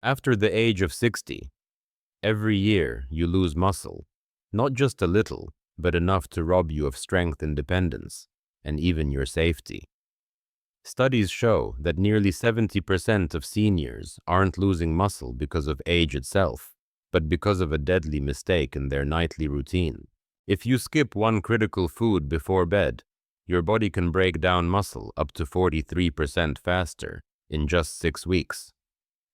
After the age of 60, every year you lose muscle, not just a little, but enough to rob you of strength, independence, and even your safety. Studies show that nearly 70% of seniors aren't losing muscle because of age itself, but because of a deadly mistake in their nightly routine. If you skip one critical food before bed, your body can break down muscle up to 43% faster in just 6 weeks.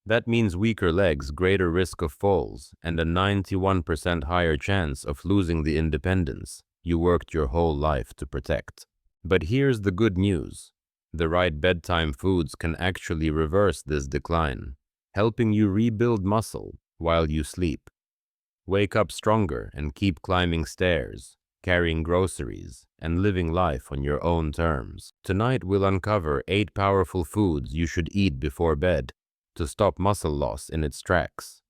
That means weaker legs, greater risk of falls, and a 91% higher chance of losing the independence you worked your whole life to protect. But here's the good news. The right bedtime foods can actually reverse this decline, helping you rebuild muscle while you sleep. Wake up stronger and keep climbing stairs, carrying groceries, and living life on your own terms. Tonight we'll uncover 8 powerful foods you should eat before bed to stop muscle loss in its tracks.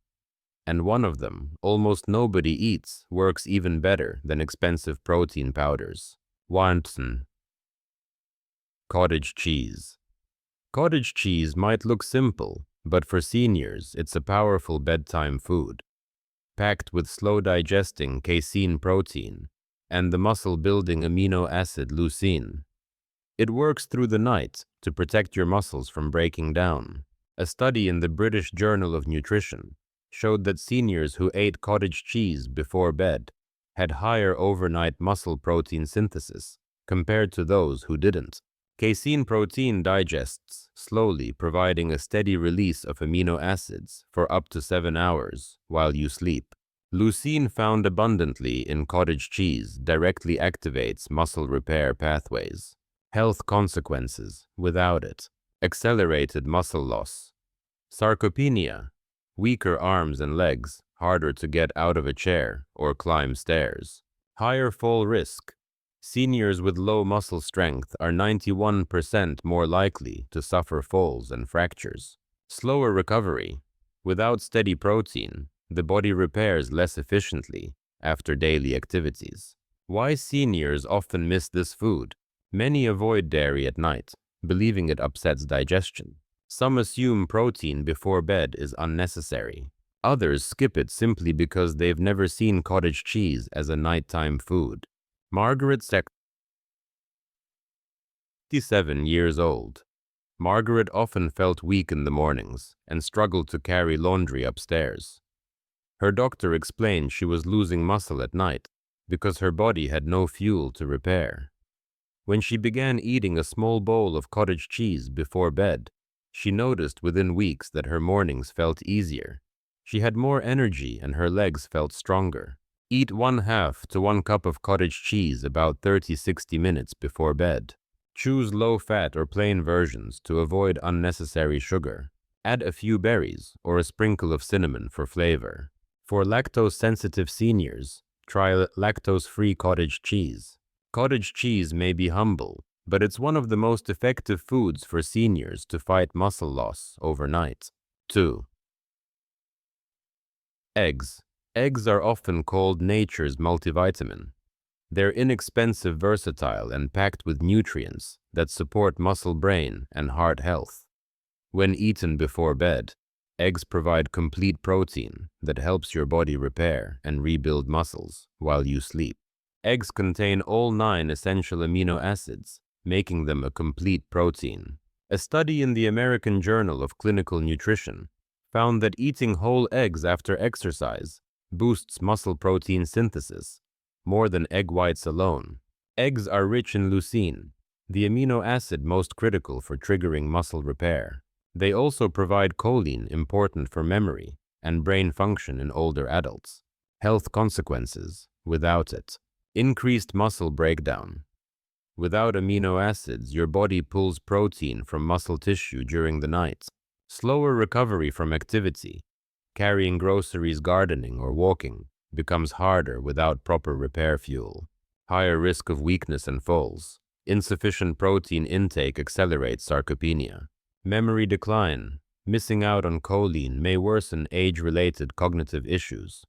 And one of them, almost nobody eats, works even better than expensive protein powders. Wonton. Cottage cheese. Cottage cheese might look simple, but for seniors, it's a powerful bedtime food. Packed with slow-digesting casein protein and the muscle-building amino acid leucine. It works through the night to protect your muscles from breaking down. A study in the British Journal of Nutrition showed that seniors who ate cottage cheese before bed had higher overnight muscle protein synthesis compared to those who didn't. Casein protein digests slowly, providing a steady release of amino acids for up to 7 hours while you sleep. Leucine, found abundantly in cottage cheese, directly activates muscle repair pathways. Health consequences without it: accelerated muscle loss, sarcopenia, weaker arms and legs, harder to get out of a chair or climb stairs, higher fall risk. Seniors with low muscle strength are 91% more likely to suffer falls and fractures. Slower recovery. Without steady protein, the body repairs less efficiently after daily activities. Why seniors often miss this food? Many avoid dairy at night, believing it upsets digestion. Some assume protein before bed is unnecessary. Others skip it simply because they've never seen cottage cheese as a nighttime food. Margaret, 67 years old. Margaret often felt weak in the mornings and struggled to carry laundry upstairs. Her doctor explained she was losing muscle at night because her body had no fuel to repair. When she began eating a small bowl of cottage cheese before bed, she noticed within weeks that her mornings felt easier. She had more energy and her legs felt stronger. Eat 1/2 to 1 cup of cottage cheese about 30–60 minutes before bed. Choose low-fat or plain versions to avoid unnecessary sugar. Add a few berries or a sprinkle of cinnamon for flavor. For lactose-sensitive seniors, try lactose-free cottage cheese. Cottage cheese may be humble, but it's one of the most effective foods for seniors to fight muscle loss overnight. 2. Eggs. Eggs are often called nature's multivitamin. They're inexpensive, versatile, and packed with nutrients that support muscle, brain, and heart health. When eaten before bed, eggs provide complete protein that helps your body repair and rebuild muscles while you sleep. Eggs contain all 9 essential amino acids, making them a complete protein. A study in the American Journal of Clinical Nutrition found that eating whole eggs after exercise boosts muscle protein synthesis more than egg whites alone. Eggs are rich in leucine, the amino acid most critical for triggering muscle repair. They also provide choline, important for memory and brain function in older adults. Health consequences without it: increased muscle breakdown. Without amino acids, your body pulls protein from muscle tissue during the night. Slower recovery from activity. Carrying groceries, gardening, or walking becomes harder without proper repair fuel. Higher risk of weakness and falls. Insufficient protein intake accelerates sarcopenia. Memory decline. Missing out on choline may worsen age-related cognitive issues.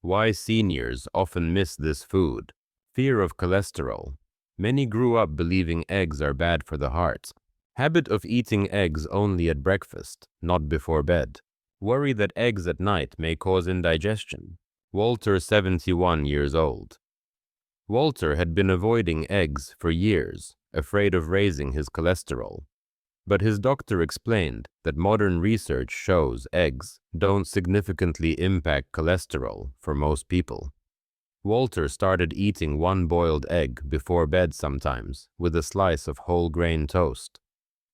Why seniors often miss this food? Fear of cholesterol. Many grew up believing eggs are bad for the heart. Habit of eating eggs only at breakfast, not before bed. Worry that eggs at night may cause indigestion. Walter, 71 years old. Walter had been avoiding eggs for years, afraid of raising his cholesterol. But his doctor explained that modern research shows eggs don't significantly impact cholesterol for most people. Walter started eating one boiled egg before bed sometimes, with a slice of whole grain toast.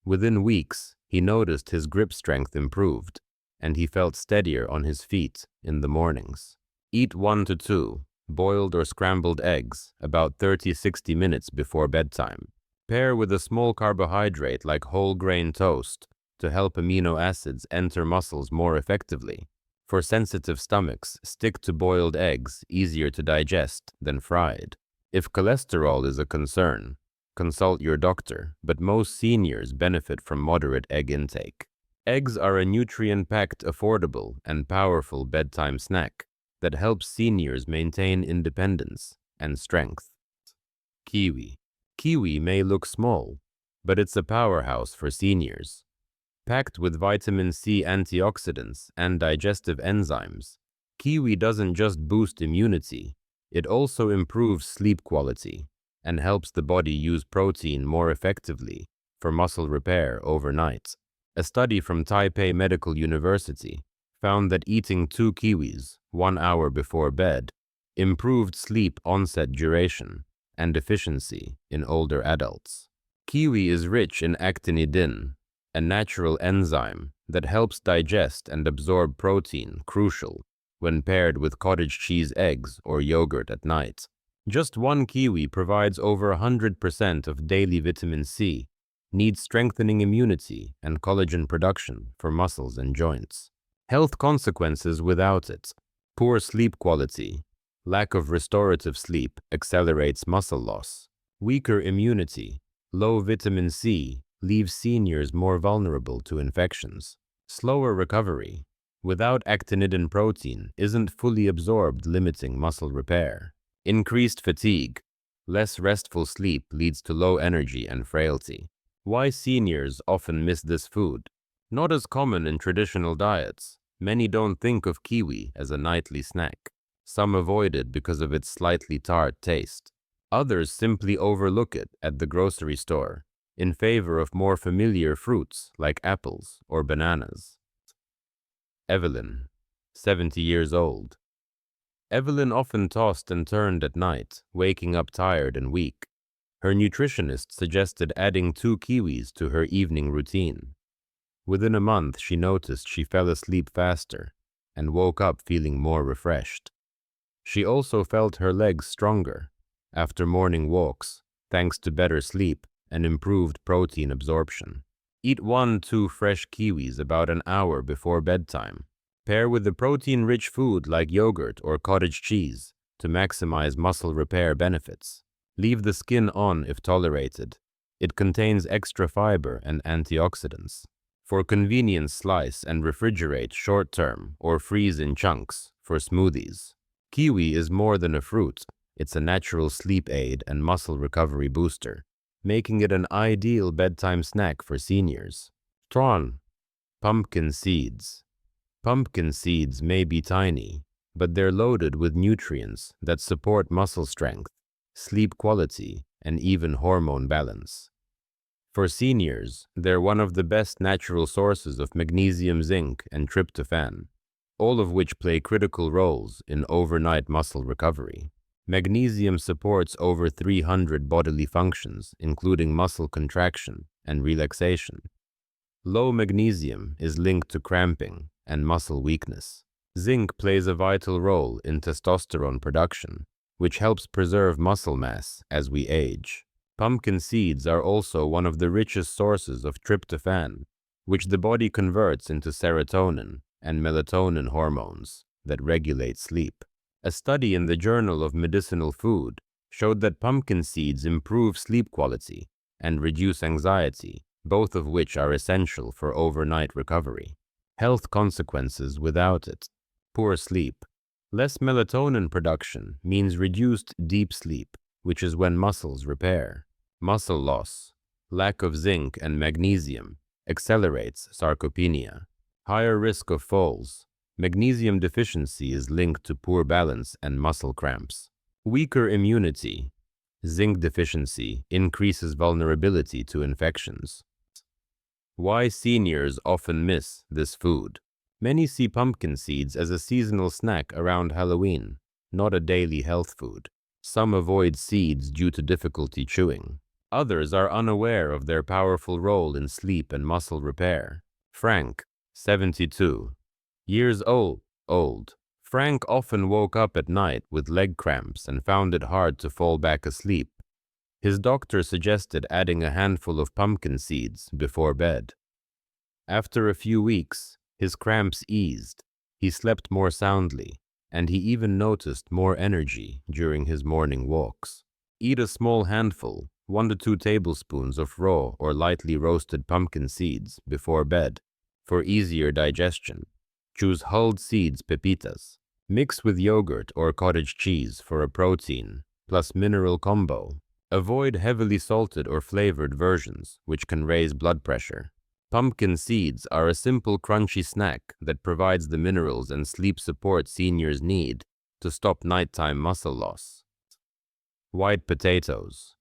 Within weeks, he noticed his grip strength improved, and he felt steadier on his feet in the mornings. Eat 1 to 2 boiled or scrambled eggs about 30-60 minutes before bedtime. Pair with a small carbohydrate like whole grain toast to help amino acids enter muscles more effectively. For sensitive stomachs, stick to boiled eggs, easier to digest than fried. If cholesterol is a concern, consult your doctor, but most seniors benefit from moderate egg intake. Eggs are a nutrient-packed, affordable, and powerful bedtime snack that helps seniors maintain independence and strength. Kiwi. Kiwi may look small, but it's a powerhouse for seniors. Packed with vitamin C antioxidants and digestive enzymes, kiwi doesn't just boost immunity, it also improves sleep quality and helps the body use protein more effectively for muscle repair overnight. A study from Taipei Medical University found that eating 2 kiwis 1 hour before bed improved sleep onset duration and efficiency in older adults. Kiwi is rich in actinidin, a natural enzyme that helps digest and absorb protein, crucial when paired with cottage cheese eggs or yogurt at night. Just 1 kiwi provides over 100% of daily vitamin C, needs strengthening immunity and collagen production for muscles and joints. Health consequences without it: poor sleep quality. Lack of restorative sleep accelerates muscle loss. Weaker immunity. Low vitamin C leaves seniors more vulnerable to infections. Slower recovery. Without actinidin, protein isn't fully absorbed, limiting muscle repair. Increased fatigue. Less restful sleep leads to low energy and frailty. Why seniors often miss this food? Not as common in traditional diets. Many don't think of kiwi as a nightly snack. Some avoid it because of its slightly tart taste. Others simply overlook it at the grocery store in favor of more familiar fruits like apples or bananas. Evelyn, 70 years old. Evelyn often tossed and turned at night, waking up tired and weak. Her nutritionist suggested adding 2 kiwis to her evening routine. Within a month, she noticed she fell asleep faster and woke up feeling more refreshed. She also felt her legs stronger after morning walks, thanks to better sleep and improved protein absorption. Eat 1-2 fresh kiwis about an hour before bedtime. Pair with a protein-rich food like yogurt or cottage cheese to maximize muscle repair benefits. Leave the skin on if tolerated. It contains extra fiber and antioxidants. For convenience, slice and refrigerate short-term or freeze in chunks for smoothies. Kiwi is more than a fruit. It's a natural sleep aid and muscle recovery booster, making it an ideal bedtime snack for seniors. Tron. Pumpkin seeds. Pumpkin seeds may be tiny, but they're loaded with nutrients that support muscle strength, sleep quality, and even hormone balance. For seniors, they're one of the best natural sources of magnesium, zinc, and tryptophan, all of which play critical roles in overnight muscle recovery. Magnesium supports over 300 bodily functions, including muscle contraction and relaxation. Low magnesium is linked to cramping and muscle weakness. Zinc plays a vital role in testosterone production, which helps preserve muscle mass as we age. Pumpkin seeds are also one of the richest sources of tryptophan, which the body converts into serotonin and melatonin hormones that regulate sleep. A study in the Journal of Medicinal Food showed that pumpkin seeds improve sleep quality and reduce anxiety, both of which are essential for overnight recovery. Health consequences without it: poor sleep. Less melatonin production means reduced deep sleep, which is when muscles repair. Muscle loss. Lack of zinc and magnesium accelerates sarcopenia. Higher risk of falls. Magnesium deficiency is linked to poor balance and muscle cramps. Weaker immunity. Zinc deficiency increases vulnerability to infections. Why seniors often miss this food. Many see pumpkin seeds as a seasonal snack around Halloween, not a daily health food. Some avoid seeds due to difficulty chewing. Others are unaware of their powerful role in sleep and muscle repair. Frank, 72 years old. Frank often woke up at night with leg cramps and found it hard to fall back asleep. His doctor suggested adding a handful of pumpkin seeds before bed. After a few weeks, his cramps eased, he slept more soundly, and he even noticed more energy during his morning walks. Eat a small handful, 1 to 2 tablespoons of raw or lightly roasted pumpkin seeds before bed for easier digestion. Choose hulled seeds pepitas. Mix with yogurt or cottage cheese for a protein plus mineral combo. Avoid heavily salted or flavored versions, which can raise blood pressure. Pumpkin seeds are a simple crunchy snack that provides the minerals and sleep support seniors need to stop nighttime muscle loss. White potatoes.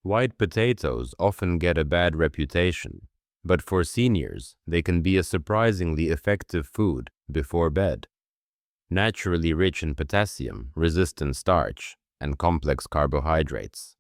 White potatoes often get a bad reputation, but for seniors, they can be a surprisingly effective food before bed. Naturally rich in potassium, resistant starch, and complex carbohydrates.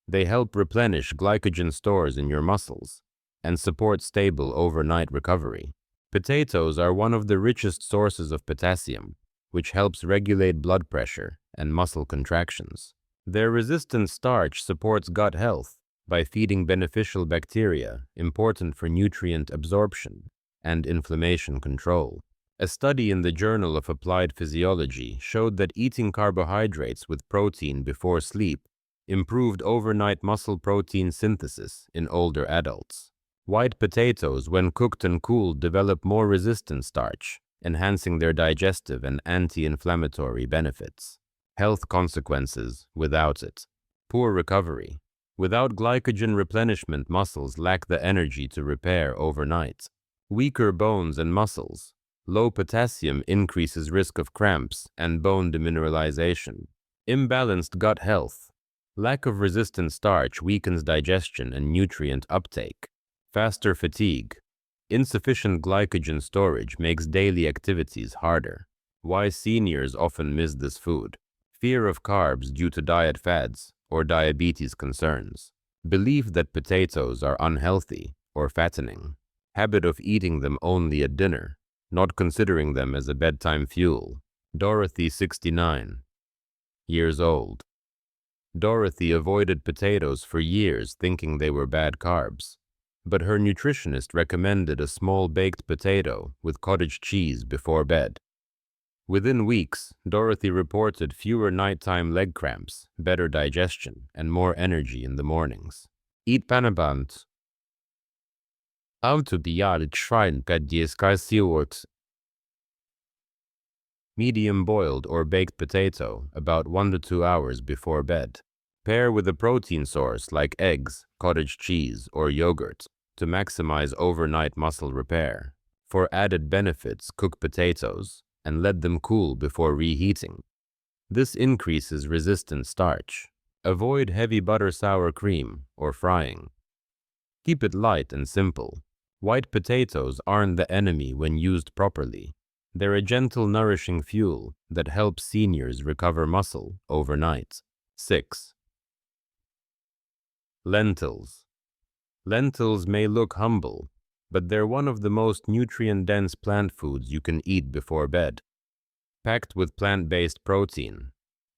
They help replenish glycogen stores in your muscles and support stable overnight recovery. Potatoes are one of the richest sources of potassium, which helps regulate blood pressure and muscle contractions. Their resistant starch supports gut health by feeding beneficial bacteria important for nutrient absorption and inflammation control. A study in the Journal of Applied Physiology showed that eating carbohydrates with protein before sleep improved overnight muscle protein synthesis in older adults. White potatoes, when cooked and cooled, develop more resistant starch, enhancing their digestive and anti-inflammatory benefits. Health consequences without it. Poor recovery. Without glycogen replenishment, muscles lack the energy to repair overnight. Weaker bones and muscles. Low potassium increases risk of cramps and bone demineralization. Imbalanced gut health. Lack of resistant starch weakens digestion and nutrient uptake. Faster fatigue. Insufficient glycogen storage makes daily activities harder. Why seniors often miss this food. Fear of carbs due to diet fads or diabetes concerns. Belief that potatoes are unhealthy or fattening. Habit of eating them only at dinner, not considering them as a bedtime fuel. Dorothy, 69 years old. Dorothy avoided potatoes for years thinking they were bad carbs, but her nutritionist recommended a small baked potato with cottage cheese before bed. Within weeks, Dorothy reported fewer nighttime leg cramps, better digestion, and more energy in the mornings. Eat panabant. Medium boiled or baked potato about 1 to 2 hours before bed. Pair with a protein source like eggs, cottage cheese, or yogurt to maximize overnight muscle repair. For added benefits, cook potatoes and let them cool before reheating. This increases resistant starch. Avoid heavy butter sour cream or frying. Keep it light and simple. White potatoes aren't the enemy when used properly. They're a gentle, nourishing fuel that helps seniors recover muscle overnight. 6. Lentils. Lentils may look humble, but they're one of the most nutrient-dense plant foods you can eat before bed. Packed with plant-based protein,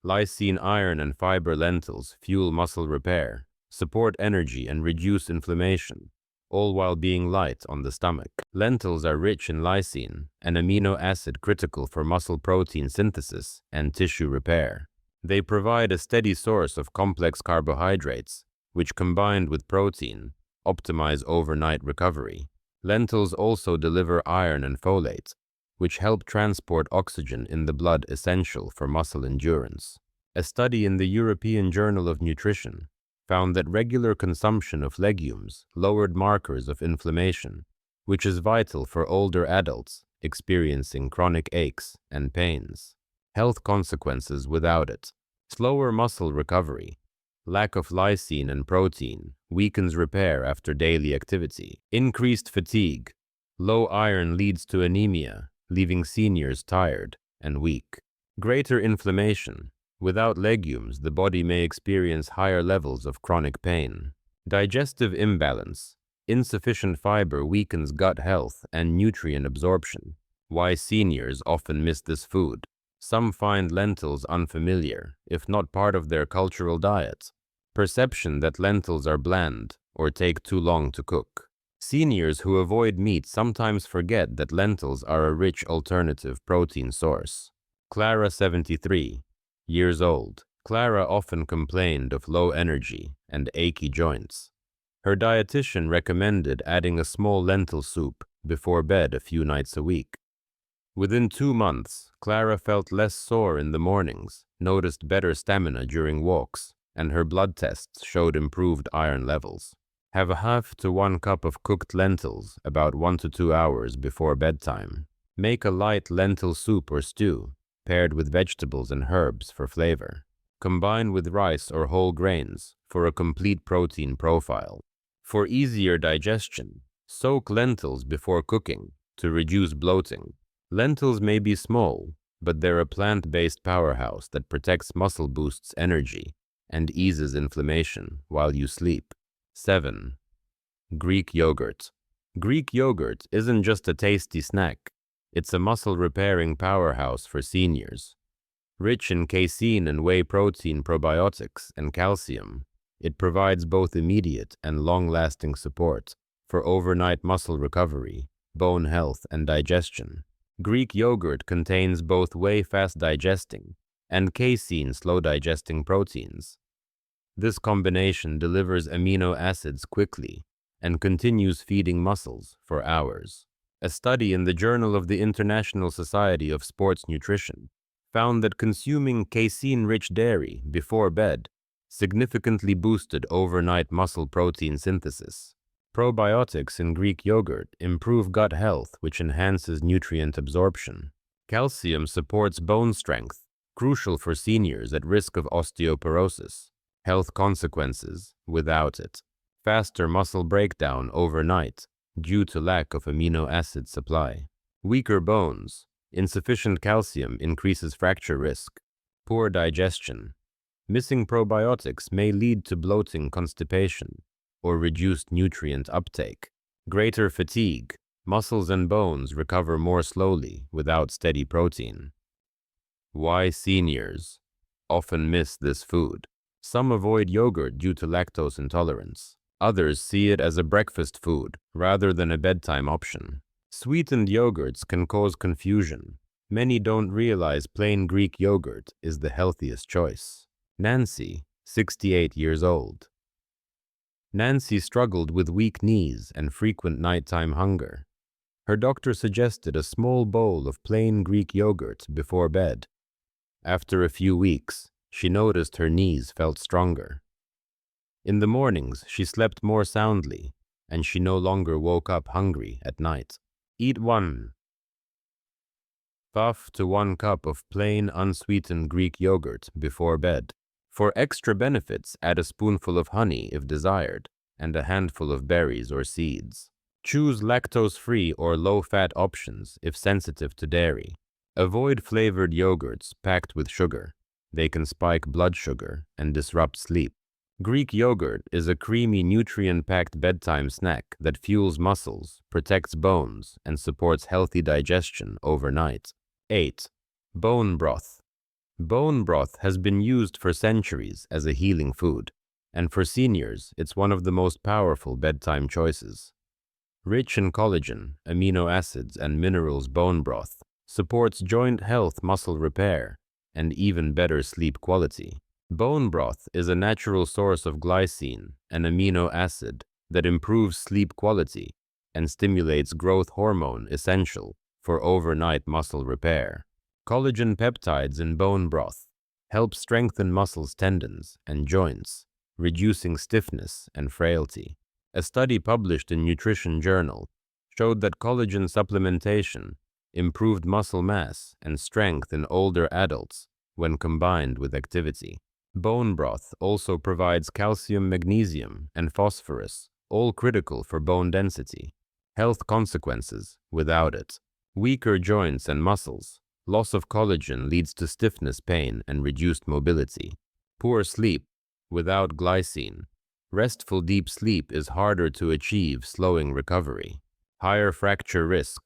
lysine, iron, and fiber, lentils fuel muscle repair, support energy, and reduce inflammation, all while being light on the stomach. Lentils are rich in lysine, an amino acid critical for muscle protein synthesis and tissue repair. They provide a steady source of complex carbohydrates, which combined with protein, optimize overnight recovery. Lentils also deliver iron and folate, which help transport oxygen in the blood essential for muscle endurance. A study in the European Journal of Nutrition found that regular consumption of legumes lowered markers of inflammation, which is vital for older adults experiencing chronic aches and pains. Health consequences without it: slower muscle recovery. Lack of lysine and protein weakens repair after daily activity. Increased fatigue. Low iron leads to anemia, leaving seniors tired and weak. Greater inflammation. Without legumes, the body may experience higher levels of chronic pain. Digestive imbalance. Insufficient fiber weakens gut health and nutrient absorption. Why seniors often miss this food. Some find lentils unfamiliar, if not part of their cultural diet. Perception that lentils are bland or take too long to cook. Seniors who avoid meat sometimes forget that lentils are a rich alternative protein source. Clara, 73 years old. Clara often complained of low energy and achy joints. Her dietitian recommended adding a small lentil soup before bed a few nights a week. Within 2 months, Clara felt less sore in the mornings, noticed better stamina during walks, and her blood tests showed improved iron levels. Have a half to 1 cup of cooked lentils about 1 to 2 hours before bedtime. Make a light lentil soup or stew, paired with vegetables and herbs for flavor. Combine with rice or whole grains for a complete protein profile. For easier digestion, soak lentils before cooking to reduce bloating. Lentils may be small, but they're a plant-based powerhouse that protects muscle, boosts energy, and eases inflammation while you sleep. 7. Greek yogurt. Greek yogurt isn't just a tasty snack. It's a muscle-repairing powerhouse for seniors. Rich in casein and whey protein, probiotics, and calcium, it provides both immediate and long-lasting support for overnight muscle recovery, bone health, and digestion. Greek yogurt contains both whey, fast-digesting, and casein, slow-digesting proteins. This combination delivers amino acids quickly and continues feeding muscles for hours. A study in the Journal of the International Society of Sports Nutrition found that consuming casein-rich dairy before bed significantly boosted overnight muscle protein synthesis. Probiotics in Greek yogurt improve gut health, which enhances nutrient absorption. Calcium supports bone strength, crucial for seniors at risk of osteoporosis. Health consequences without it: faster muscle breakdown overnight due to lack of amino acid supply. Weaker bones. Insufficient calcium increases fracture risk. Poor digestion. Missing probiotics may lead to bloating, constipation, or reduced nutrient uptake. Greater fatigue. Muscles and bones recover more slowly without steady protein. Why seniors often miss this food. Some avoid yogurt due to lactose intolerance. Others see it as a breakfast food rather than a bedtime option. Sweetened yogurts can cause confusion. Many don't realize plain Greek yogurt is the healthiest choice. Nancy, 68 years old. Nancy struggled with weak knees and frequent nighttime hunger. Her doctor suggested a small bowl of plain Greek yogurt before bed. After a few weeks, she noticed her knees felt stronger. In the mornings, she slept more soundly, and she no longer woke up hungry at night. Eat 1 half to 1 cup of plain unsweetened Greek yogurt before bed. For extra benefits, add a spoonful of honey if desired, and a handful of berries or seeds. Choose lactose-free or low-fat options if sensitive to dairy. Avoid flavored yogurts packed with sugar. They can spike blood sugar and disrupt sleep. Greek yogurt is a creamy, nutrient-packed bedtime snack that fuels muscles, protects bones, and supports healthy digestion overnight. 8. Bone broth. Bone broth has been used for centuries as a healing food, and for seniors, it's one of the most powerful bedtime choices. Rich in collagen, amino acids, and minerals, bone broth supports joint health, muscle repair, and even better sleep quality. Bone broth is a natural source of glycine, an amino acid that improves sleep quality and stimulates growth hormone essential for overnight muscle repair. Collagen peptides in bone broth help strengthen muscles, tendons, and joints, reducing stiffness and frailty. A study published in Nutrition Journal showed that collagen supplementation improved muscle mass and strength in older adults when combined with activity. Bone broth also provides calcium, magnesium, and phosphorus, all critical for bone density. Health consequences without it: weaker joints and muscles. Loss of collagen leads to stiffness, pain, and reduced mobility. Poor sleep without glycine. Restful deep sleep is harder to achieve, slowing recovery. Higher fracture risk.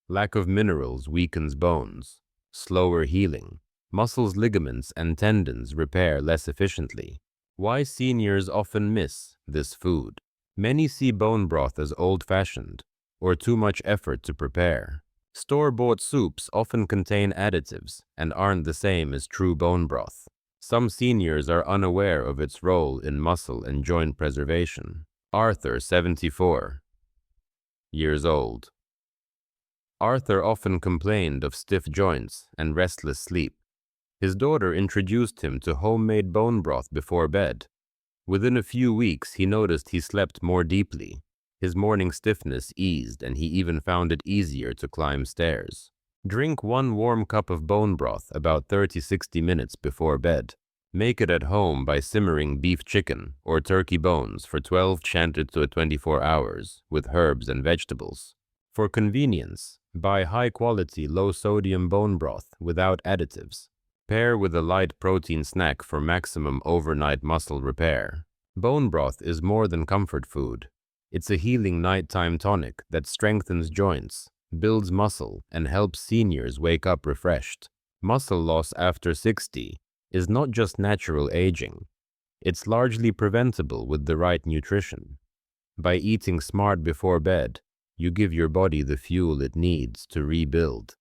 Lack of minerals weakens bones. Slower healing. Muscles, ligaments, and tendons repair less efficiently. Why seniors often miss this food. Many see bone broth as old-fashioned or too much effort to prepare. Store-bought soups often contain additives and aren't the same as true bone broth. Some seniors are unaware of its role in muscle and joint preservation. Arthur, 74 years old. Arthur often complained of stiff joints and restless sleep. His daughter introduced him to homemade bone broth before bed. Within a few weeks, he noticed he slept more deeply. His morning stiffness eased, and he even found it easier to climb stairs. Drink 1 warm cup of bone broth about 30–60 minutes before bed. Make it at home by simmering beef, chicken, or turkey bones for 12 to 24 hours with herbs and vegetables. For convenience, buy high-quality, low-sodium bone broth without additives. Pair with a light protein snack for maximum overnight muscle repair. Bone broth is more than comfort food. It's a healing nighttime tonic that strengthens joints, builds muscle, and helps seniors wake up refreshed. Muscle loss after 60 is not just natural aging. It's largely preventable with the right nutrition. By eating smart before bed, you give your body the fuel it needs to rebuild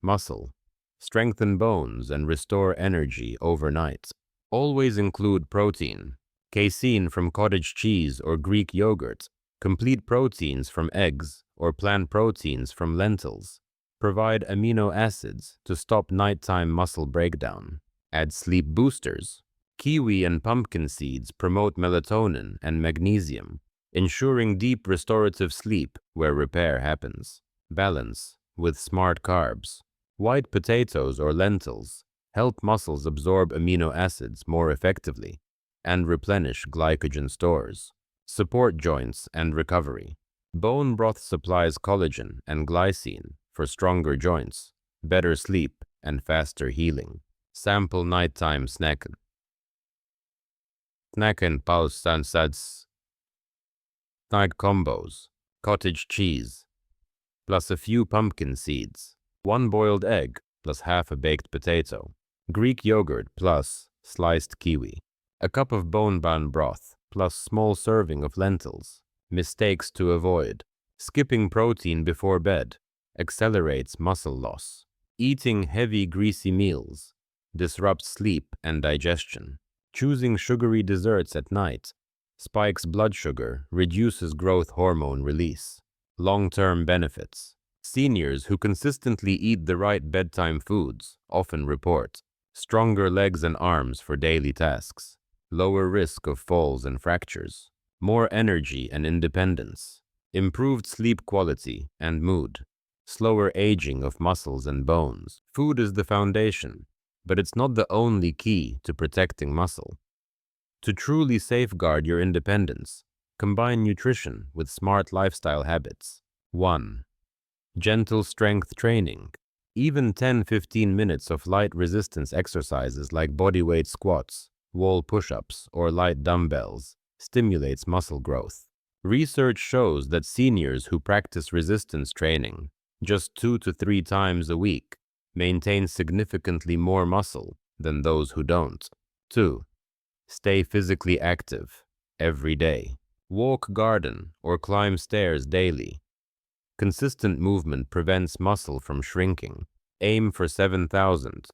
muscle, strengthen bones, and restore energy overnight. Always include protein: casein from cottage cheese or Greek yogurt, complete proteins from eggs, or plant proteins from lentils. Provide amino acids to stop nighttime muscle breakdown. Add sleep boosters. Kiwi and pumpkin seeds promote melatonin and magnesium, ensuring deep restorative sleep where repair happens. Balance with smart carbs. White potatoes or lentils help muscles absorb amino acids more effectively and replenish glycogen stores. Support joints and recovery. Bone broth supplies collagen and glycine for stronger joints, better sleep, and faster healing. Sample nighttime snack. Snack and pause sunsets. Night combos: cottage cheese plus a few pumpkin seeds, 1 boiled egg plus half a baked potato, Greek yogurt plus sliced kiwi, a cup of bone broth plus small serving of lentils. Mistakes to avoid: skipping protein before bed accelerates muscle loss. Eating heavy, greasy meals disrupts sleep and digestion. Choosing sugary desserts at night spikes blood sugar, reduces growth hormone release. Long-term benefits: seniors who consistently eat the right bedtime foods often report stronger legs and arms for daily tasks, lower risk of falls and fractures, more energy and independence, improved sleep quality and mood, slower aging of muscles and bones. Food is the foundation, but it's not the only key to protecting muscle. To truly safeguard your independence, combine nutrition with smart lifestyle habits. 1. Gentle strength training. Even 10–15 minutes of light resistance exercises like bodyweight squats, wall push-ups, or light dumbbells stimulates muscle growth. Research shows that seniors who practice resistance training just 2 to 3 times a week maintain significantly more muscle than those who don't. 2. Stay physically active every day. Walk, garden, or climb stairs daily. Consistent movement prevents muscle from shrinking. Aim for 7,000,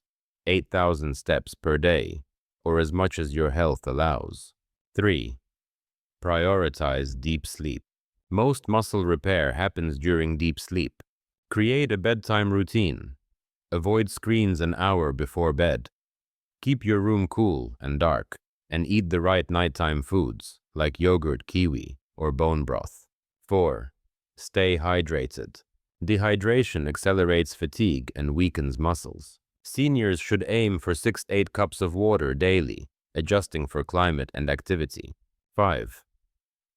8,000 steps per day, or as much as your health allows. 3. Prioritize deep sleep. Most muscle repair happens during deep sleep. Create a bedtime routine. Avoid screens an hour before bed. Keep your room cool and dark, and eat the right nighttime foods like yogurt, kiwi, or bone broth. 4. Stay hydrated. Dehydration accelerates fatigue and weakens muscles. Seniors should aim for 6 to 8 cups of water daily, adjusting for climate and activity. 5.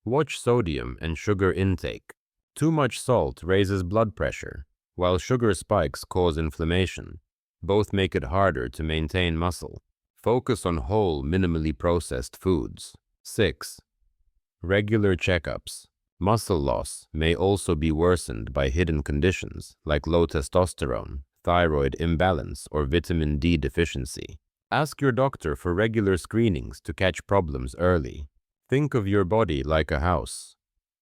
Watch sodium and sugar intake. Too much salt raises blood pressure, while sugar spikes cause inflammation. Both make it harder to maintain muscle. Focus on whole, minimally processed foods. 6. Regular checkups. Muscle loss may also be worsened by hidden conditions like low testosterone, thyroid imbalance, or vitamin D deficiency. Ask your doctor for regular screenings to catch problems early. Think of your body like a house.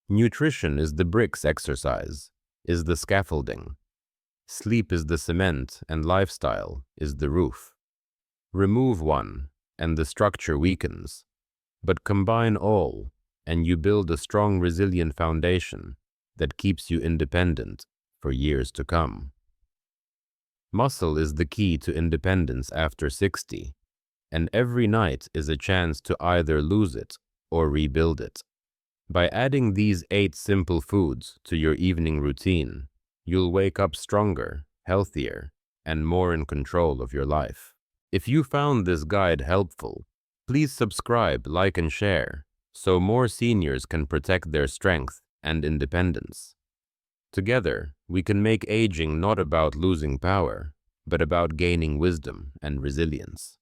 Nutrition is the bricks, exercise is the scaffolding. Sleep is the cement, and lifestyle is the roof. Remove one, and the structure weakens. But combine all, and you build a strong, resilient foundation that keeps you independent for years to come. Muscle is the key to independence after 60, and every night is a chance to either lose it or rebuild it. By adding these 8 simple foods to your evening routine, you'll wake up stronger, healthier, and more in control of your life. If you found this guide helpful, please subscribe, like, and share so more seniors can protect their strength and independence. Together, we can make aging not about losing power, but about gaining wisdom and resilience.